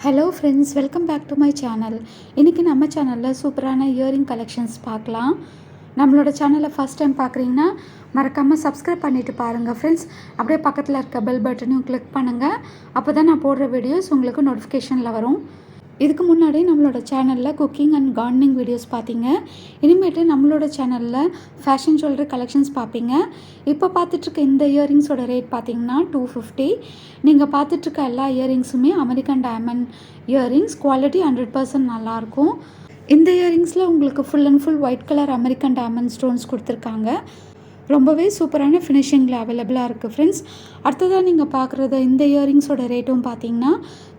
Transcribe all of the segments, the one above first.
Hello friends, welcome back to my channel. இன்றைக்கி நம்ம சேனலில் சூப்பரான இயரிங் கலெக்ஷன்ஸ் பார்க்கலாம். நம்மளோட சேனலை ஃபஸ்ட் டைம் பார்க்குறீங்கன்னா மறக்காமல் சப்ஸ்கிரைப் பண்ணிவிட்டு பாருங்கள் ஃப்ரெண்ட்ஸ். அப்படியே பக்கத்தில் இருக்க பெல் பட்டனையும் கிளிக் பண்ணுங்கள். அப்போ தான் நான் போடுற வீடியோஸ் உங்களுக்கு நோட்டிஃபிகேஷனில் வரும். இதுக்கு முன்னாடி நம்மளோட சேனலில் குக்கிங் அண்ட் கார்டனிங் வீடியோஸ் பார்த்தீங்க. இனிமேட்டு நம்மளோட சேனலில் ஃபேஷன் ஜுவல்லரி கலெக்ஷன்ஸ் பார்ப்பீங்க. இப்போ பார்த்துட்ருக்க இந்த இயரிங்ஸோட ரேட் பார்த்தீங்கன்னா 250. நீங்கள் பார்த்துட்ருக்க எல்லா இயரிங்ஸுமே அமெரிக்கன் டைமண்ட் இயரிங்ஸ். குவாலிட்டி 100% நல்லாயிருக்கும். இந்த இயரிங்ஸில் உங்களுக்கு full and full white colour American diamond stones கொடுத்துருக்காங்க. ரொம்பவே சூப்பரான ஃபினிஷிங்கில் அவைலபிளாக இருக்குது ஃப்ரெண்ட்ஸ். அடுத்ததாக நீங்கள் பார்க்குறது இந்த இயரிங்ஸோட ரேட்டும் பார்த்தீங்கன்னா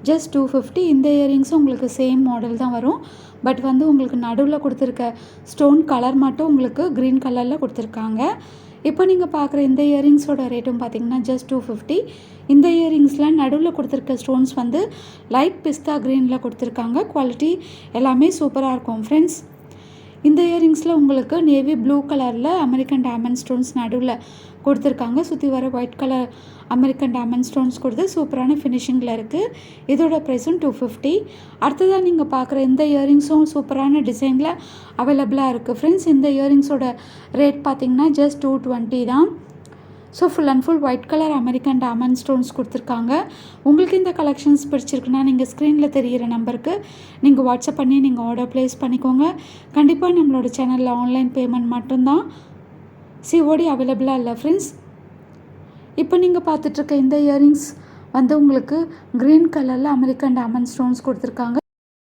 ஜஸ்ட் 250. இந்த இயரிங்ஸும் உங்களுக்கு சேம் மாடல் தான் வரும். பட் வந்து உங்களுக்கு நடுவில் கொடுத்துருக்க ஸ்டோன் கலர் மட்டும் உங்களுக்கு க்ரீன் கலரில் கொடுத்துருக்காங்க. இப்போ நீங்கள் பார்க்குற இந்த இயரிங்ஸோட ரேட்டும் பார்த்தீங்கன்னா ஜஸ்ட் 250. இந்த இயரிங்ஸில் நடுவில் கொடுத்துருக்க ஸ்டோன்ஸ் வந்து லைட் பிஸ்தா க்ரீனில் கொடுத்துருக்காங்க. குவாலிட்டி எல்லாமே சூப்பராக இருக்கும் ஃப்ரெண்ட்ஸ். இந்த இயரிங்ஸில் உங்களுக்கு நேவி ப்ளூ கலரில் அமெரிக்கன் டைமண்ட் ஸ்டோன்ஸ் நடுவில் கொடுத்துருக்காங்க. சுற்றி வர white colour American diamond stones கொடுத்து சூப்பரான ஃபினிஷிங்கில் இருக்குது. இதோட ப்ரைஸும் 250. அடுத்ததாக நீங்கள் பார்க்குற இந்த இயரிங்ஸும் சூப்பரான டிசைனில் அவைலபிளாக இருக்குது ஃப்ரெண்ட்ஸ். இந்த இயரிங்ஸோட ரேட் பார்த்திங்கன்னா ஜஸ்ட் 220 தான். So full and full white colour American diamond stones கொடுத்துருக்காங்க. உங்களுக்கு இந்த கலெக்ஷன்ஸ் பிடிச்சிருக்குன்னா நீங்கள் ஸ்க்ரீனில் தெரிகிற நம்பருக்கு நீங்கள் வாட்ஸ்அப் பண்ணி நீங்கள் ஆர்டர் ப்ளேஸ் பண்ணிக்கோங்க. கண்டிப்பாக நம்மளோட சேனலில் ஆன்லைன் பேமெண்ட் மட்டும்தான், சிஓடி அவைலபிளாக இல்லை ஃப்ரெண்ட்ஸ். இப்போ நீங்கள் பார்த்துட்ருக்க இந்த இயரிங்ஸ் வந்து உங்களுக்கு க்ரீன் கலரில் அமெரிக்கன் டைமண்ட் ஸ்டோன்ஸ் கொடுத்துருக்காங்க.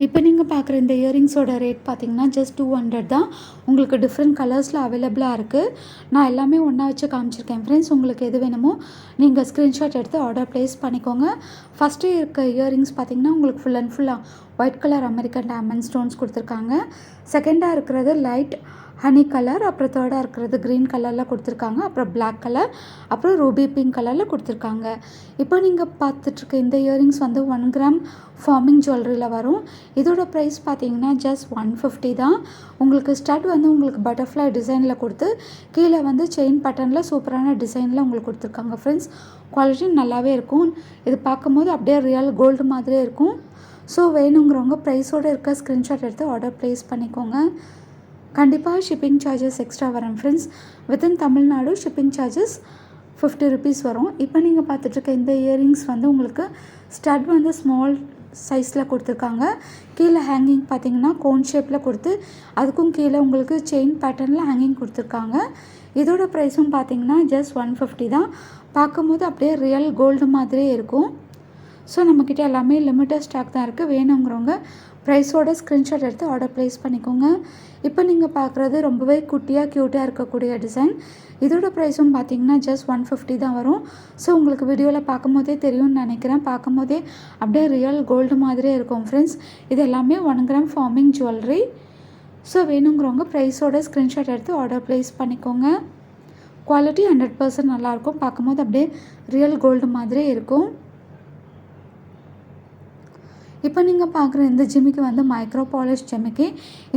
இப்போ நீங்கள் பார்க்குற இந்த இயரிங்ஸோட ரேட் பார்த்தீங்கன்னா ஜஸ்ட் 200 தான். உங்களுக்கு டிஃப்ரெண்ட் கலர்ஸில் அவைலபிளாக இருக்குது. நான் எல்லாமே ஒன்றா வச்சு காமிச்சிருக்கேன் ஃப்ரெண்ட்ஸ். உங்களுக்கு எது வேணுமோ நீங்கள் ஸ்க்ரீன்ஷாட் எடுத்து ஆர்டர் ப்ளேஸ் பண்ணிக்கோங்க. ஃபஸ்ட்டு இருக்க இயரிங்ஸ் பார்த்தீங்கன்னா உங்களுக்கு ஃபுல் அண்ட் ஃபுல்லாக white colour American diamond stones கொடுத்துருக்காங்க. செகண்டாக இருக்கிறது லைட் ஹனி கலர், அப்புறம் தேர்டாக இருக்கிறது க்ரீன் கலரில் கொடுத்துருக்காங்க. அப்புறம் பிளாக் கலர், அப்புறம் ரூபி பிங்க் கலரில் கொடுத்துருக்காங்க. இப்போ நீங்கள் பார்த்துட்ருக்க இந்த இயரிங்ஸ் வந்து 1 கிராம் ஃபார்மிங் ஜுவல்லரியில் வரும். இதோட ப்ரைஸ் பார்த்தீங்கன்னா ஜஸ்ட் 150 தான். உங்களுக்கு ஸ்டட் வந்து உங்களுக்கு பட்டர்ஃப்ளை டிசைனில் கொடுத்து கீழே வந்து செயின் பட்டனில் சூப்பரான டிசைனில் உங்களுக்கு கொடுத்துருக்காங்க ஃப்ரெண்ட்ஸ். குவாலிட்டி நல்லாவே இருக்கும். இது பார்க்கும்போது அப்படியே ரியல் கோல்டு மாதிரியே இருக்கும். ஸோ வேணுங்கிறவங்க ப்ரைஸோடு இருக்க ஸ்க்ரீன்ஷாட் எடுத்து ஆர்டர் ப்ளேஸ் பண்ணிக்கோங்க. கண்டிப்பாக ஷிப்பிங் சார்ஜஸ் எக்ஸ்ட்ரா வரும் friends. Within Tamil Nadu shipping charges 50 rupees வரும். இப்போ நீங்கள் பார்த்துட்ருக்க இந்த இயரிங்ஸ் வந்து உங்களுக்கு ஸ்டட் வந்து ஸ்மால் சைஸில் கொடுத்துருக்காங்க. கீழே ஹேங்கிங் பார்த்தீங்கன்னா கோன் ஷேப்பில் கொடுத்து அதுக்கும் கீழே உங்களுக்கு செயின் பேட்டர்னில் ஹேங்கிங் கொடுத்துருக்காங்க. இதோட ப்ரைஸும் பார்த்தீங்கன்னா ஜஸ்ட் 150 தான். பார்க்கும்போது அப்படியே ரியல் கோல்டு மாதிரியே இருக்கும். ஸோ நம்மக்கிட்ட எல்லாமே லிமிட்டட் ஸ்டாக் தான் இருக்குது. வேணுங்கிறவங்க ப்ரைஸோட ஸ்க்ரீன்ஷாட் எடுத்து ஆர்டர் ப்ளேஸ் பண்ணிக்கோங்க. இப்போ நீங்கள் பார்க்குறது ரொம்பவே குட்டியாக க்யூட்டாக இருக்கக்கூடிய டிசைன். இதோட ப்ரைஸும் பார்த்தீங்கன்னா ஜஸ்ட் 150 தான் வரும். ஸோ உங்களுக்கு வீடியோவில் பார்க்கும்போதே தெரியும்னு நினைக்கிறேன். பார்க்கும்போதே அப்படியே ரியல் கோல்டு மாதிரியே இருக்கும் ஃப்ரெண்ட்ஸ். இது எல்லாமே 1 கிராம் ஃபார்மிங் ஜுவல்லரி. ஸோ வேணுங்கிறவங்க ப்ரைஸோட ஸ்க்ரீன்ஷாட் எடுத்து ஆர்டர் ப்ளேஸ் பண்ணிக்கோங்க. குவாலிட்டி 100% நல்லாயிருக்கும். பார்க்கும்போது அப்படியே ரியல் கோல்டு மாதிரியே இருக்கும். இப்போ நீங்கள் பார்க்குற இந்த ஜிமிக்கி வந்து மைக்ரோ பாலிஷ் ஜிமிக்கி.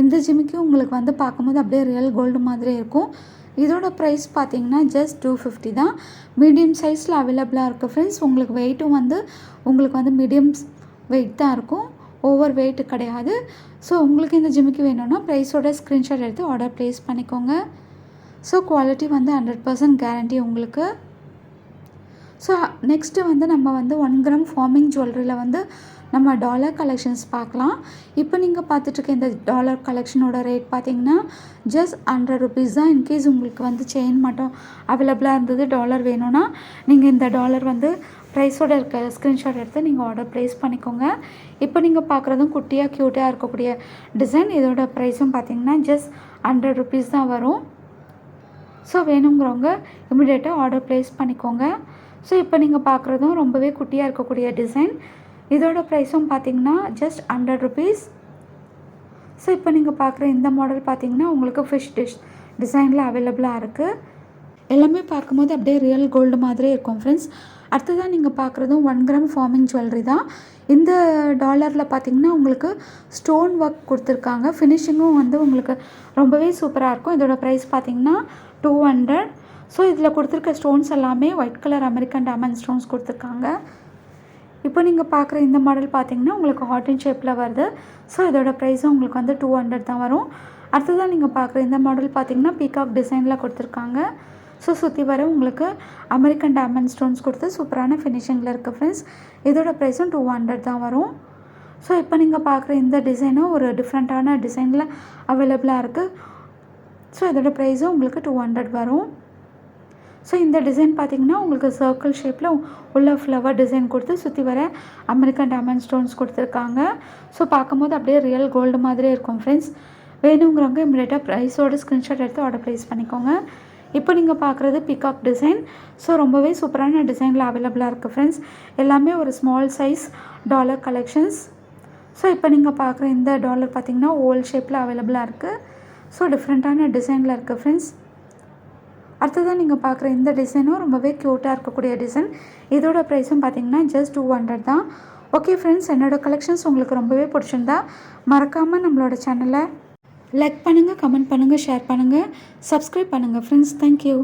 இந்த ஜிமிக்கி உங்களுக்கு வந்து பார்க்கும்போது அப்படியே ரியல் கோல்டு மாதிரி இருக்கும். இதோட ப்ரைஸ் பார்த்தீங்கன்னா ஜஸ்ட் 250 தான். மீடியம் சைஸில் அவைலபிளாக இருக்குது ஃப்ரெண்ட்ஸ். உங்களுக்கு வெயிட்டும் வந்து உங்களுக்கு வந்து மீடியம் வெயிட் தான் இருக்கும், ஓவர் வெயிட் கிடையாது. ஸோ உங்களுக்கு இந்த ஜிமிக்கி வேணும்னா ப்ரைஸோட ஸ்க்ரீன்ஷாட் எடுத்து ஆர்டர் ப்ளேஸ் பண்ணிக்கோங்க. ஸோ குவாலிட்டி வந்து 100% கேரண்டி உங்களுக்கு. ஸோ நெக்ஸ்ட்டு வந்து நம்ம வந்து 1 கிராம் ஃபார்மிங் ஜுவல்லரியில் வந்து நம்ம டாலர் கலெக்ஷன்ஸ் பார்க்கலாம். இப்போ நீங்கள் பார்த்துட்ருக்க இந்த டாலர் கலெக்ஷனோட ரேட் பார்த்தீங்கன்னா ஜஸ்ட் 100 ருபீஸ் தான். இன்கேஸ் உங்களுக்கு வந்து செயின் மட்டும் அவைலபிளாக இருந்தது, டாலர் வேணும்னா நீங்கள் இந்த டாலர் வந்து ப்ரைஸோடு இருக்க ஸ்க்ரீன்ஷாட் எடுத்து நீங்கள் ஆர்டர் ப்ளேஸ் பண்ணிக்கோங்க. இப்போ நீங்கள் பார்க்குறதும் குட்டியாக க்யூட்டாக இருக்கக்கூடிய டிசைன். இதோட ப்ரைஸும் பார்த்தீங்கன்னா ஜஸ்ட் 100 ருபீஸ் தான் வரும். ஸோ வேணுங்கிறவங்க இமிடியேட்டாக ஆர்டர் ப்ளேஸ் பண்ணிக்கோங்க. ஸோ இப்போ நீங்கள் பார்க்குறதும் ரொம்பவே குட்டியாக இருக்கக்கூடிய டிசைன். இதோட ப்ரைஸும் பார்த்தீங்கன்னா ஜஸ்ட் 100 ருபீஸ். ஸோ இப்போ நீங்கள் பார்க்குற இந்த மாடல் பார்த்தீங்கன்னா உங்களுக்கு ஃபிஷ் டிசைனில் அவைலபிளாக இருக்குது. எல்லாமே பார்க்கும்போது அப்படியே ரியல் கோல்டு மாதிரி இருக்கும் ஃப்ரெண்ட்ஸ். அடுத்ததான் நீங்கள் பார்க்குறதும் 1 கிராம் ஃபார்மிங் ஜுவல்லரி தான். இந்த டாலரில் பார்த்தீங்கன்னா உங்களுக்கு ஸ்டோன் ஒர்க் கொடுத்துருக்காங்க. ஃபினிஷிங்கும் வந்து உங்களுக்கு ரொம்பவே சூப்பராக இருக்கும். இதோட ப்ரைஸ் பார்த்தீங்கன்னா 200. ஸோ இதில் கொடுத்துருக்க ஸ்டோன்ஸ் எல்லாமே white colour American diamond stones கொடுத்துருக்காங்க. இப்போ நீங்கள் பார்க்குற இந்த மாடல் பார்த்தீங்கன்னா உங்களுக்கு ஹார்ட் இன் ஷேப்பில் வருது. ஸோ இதோட ப்ரைஸும் உங்களுக்கு வந்து 200 தான் வரும். அடுத்ததான் நீங்கள் பார்க்குற இந்த மாடல் பார்த்தீங்கன்னா பீகாக் டிசைனில் கொடுத்துருக்காங்க. ஸோ சுற்றி வர உங்களுக்கு அமெரிக்கன் டைமண்ட் ஸ்டோன்ஸ் கொடுத்து சூப்பரான ஃபினிஷிங்கில் இருக்குது ஃப்ரெண்ட்ஸ். இதோட ப்ரைஸும் 200 தான் வரும். ஸோ இப்போ நீங்கள் பார்க்குற இந்த டிசைனும் ஒரு டிஃப்ரெண்ட்டான டிசைனில் அவைலபிளாக இருக்குது. ஸோ இதோட ப்ரைஸும் உங்களுக்கு 200 வரும். ஸோ இந்த டிசைன் பார்த்திங்கன்னா உங்களுக்கு சர்க்கிள் ஷேப்பில் உள்ள ஃப்ளவர் டிசைன் கொடுத்து சுற்றி வர அமெரிக்கன் டைமண்ட் ஸ்டோன்ஸ் கொடுத்துருக்காங்க. ஸோ பார்க்கும்போது அப்படியே ரியல் கோல்டு மாதிரி இருக்கும் ஃப்ரெண்ட்ஸ். வேணுங்கிறவங்க இமிடியேட்டாக ப்ரைஸோட ஸ்க்ரீன்ஷாட் எடுத்து ஆர்டர் ப்ளேஸ் பண்ணிக்கோங்க. இப்போ நீங்கள் பார்க்குறது பீகாக் டிசைன். ஸோ ரொம்பவே சூப்பரான டிசைனில் அவைலபிளாக இருக்குது ஃப்ரெண்ட்ஸ். எல்லாமே ஒரு small size dollar collections. So இப்போ நீங்கள் பார்க்குற இந்த டாலர் பார்த்திங்கன்னா ஓல் ஷேப்பில் அவைலபிளாக இருக்குது. ஸோ டிஃப்ரெண்ட்டான டிசைனில் இருக்குது ஃப்ரெண்ட்ஸ். அடுத்ததான் நீங்கள் பார்க்குற இந்த டிசைனும் ரொம்பவே க்யூட்டாக இருக்கக்கூடிய டிசைன். இதோட ப்ரைஸும் பார்த்திங்கன்னா ஜஸ்ட் 200 தான். ஓகே ஃப்ரெண்ட்ஸ், என்னோடய கலெக்ஷன்ஸ் உங்களுக்கு ரொம்பவே பிடிச்சிருந்தா மறக்காமல் நம்மளோட சேனலை லைக் பண்ணுங்கள், கமெண்ட் பண்ணுங்கள், ஷேர் பண்ணுங்கள், சப்ஸ்கிரைப் பண்ணுங்கள் ஃப்ரெண்ட்ஸ். தேங்க்யூ.